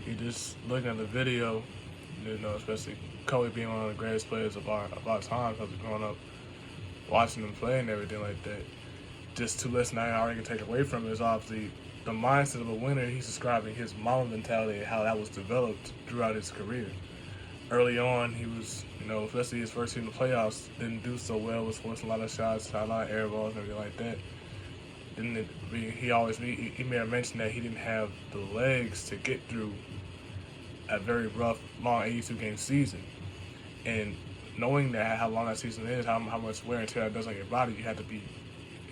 You just looking at the video, especially Kobe being one of the greatest players of our time, because growing up watching him play and everything like that. Just to listen, I already can take away from it is obviously the mindset of a winner. He's describing his Mamba mentality and how that was developed throughout his career. Early on, he was, especially his first year in the playoffs, didn't do so well, was forcing a lot of shots, a lot of air balls and everything like that. He made a mention that he didn't have the legs to get through a very rough, long 82-game season. And knowing that, how long that season is, how much wear and tear it does on your body, you have to be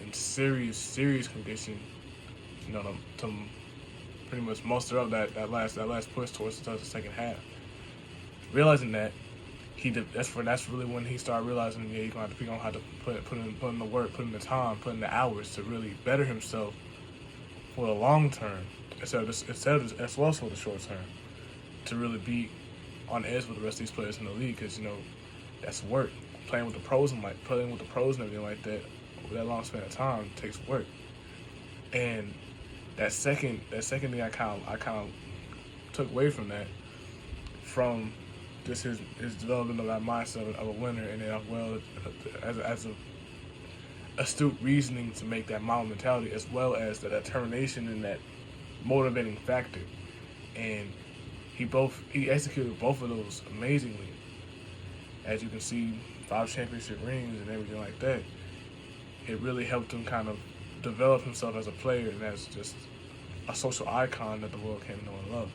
in serious condition, to pretty much muster up that last push towards the second half. Realizing that, that's really when he started realizing, he's gonna have to put in the work, put in the time, put in the hours to really better himself for the long term, instead of as well as for the short term, to really be on edge with the rest of these players in the league, because that's work. Playing with the pros and everything like that over that long span of time takes work. And that second thing I kind of took away from that, from just his development of that mindset of a winner, and then as a astute reasoning to make that Mamba mentality, as well as the determination and that motivating factor. And he executed both of those amazingly. As you can see, 5 championship rings and everything like that. It really helped him kind of develop himself as a player and as just a social icon that the world came to know and love.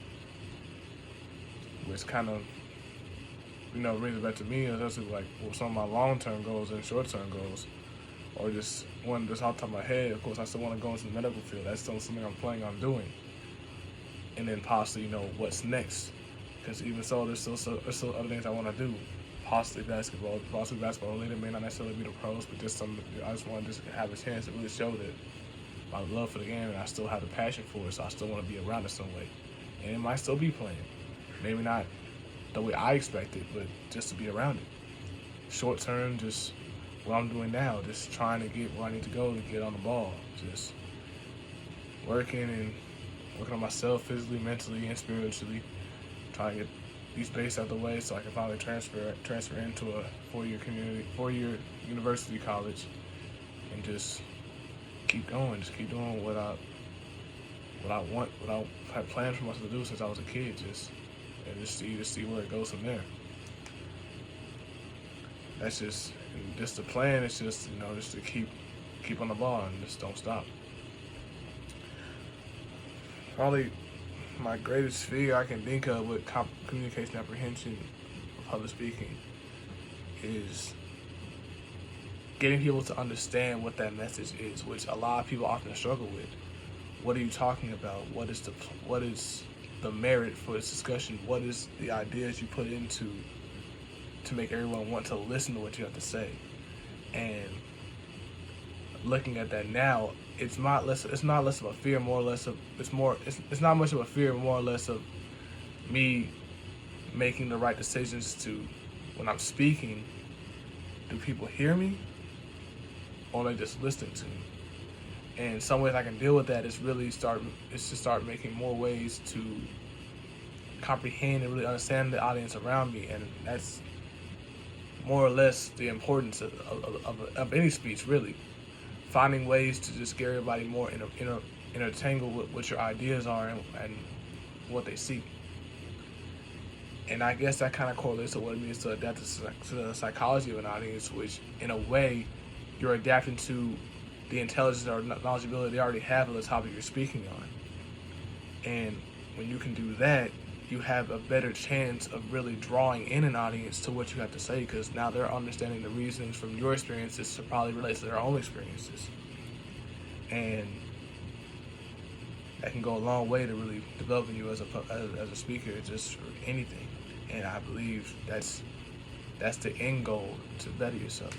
Which kind of, brings it back to me, especially like some of my long-term goals and short-term goals. Or just one just off the top of my head, of course, I still want to go into the medical field. That's still something I'm planning on doing. And then possibly, what's next. Because even so, there's still other things I want to do. Possibly basketball related, may not necessarily be the pros, but just something I just want to just have a chance to really show that my love for the game, and I still have the passion for it, so I still want to be around it some way. And it might still be playing. Maybe not the way I expect it, but just to be around it. Short term, just what I'm doing now, just trying to get where I need to go to get on the ball. Just working on myself physically, mentally, and spiritually. Trying to get these base out the way so I can finally transfer into a four-year university college, and just keep going, just keep doing what I want, what I had planned for myself to do since I was a kid, just see where it goes from there. That's just the plan. It's just just to keep on the ball and just don't stop. Probably my greatest fear I can think of with communication apprehension of public speaking is getting people to understand what that message is, which a lot of people often struggle with. What are you talking about? What is the merit for this discussion? What is the ideas you put into to make everyone want to listen to what you have to say? And looking at that now, it's not less of a fear, more or less of it's not much of a fear, more or less of me making the right decisions to, when I'm speaking, do people hear me or are they just listening to me? And some ways I can deal with that is to start making more ways to comprehend and really understand the audience around me, and that's more or less the importance of any speech, really. Finding ways to just get everybody more intertangled with what your ideas are and what they see. And I guess that kind of correlates to what it means to adapt to the psychology of an audience, which in a way you're adapting to the intelligence or knowledgeability they already have of the topic you're speaking on. And when you can do that, you have a better chance of really drawing in an audience to what you have to say, because now they're understanding the reasons from your experiences to probably relate to their own experiences. And that can go a long way to really developing you as a speaker, just for anything. And I believe that's the end goal, to better yourself.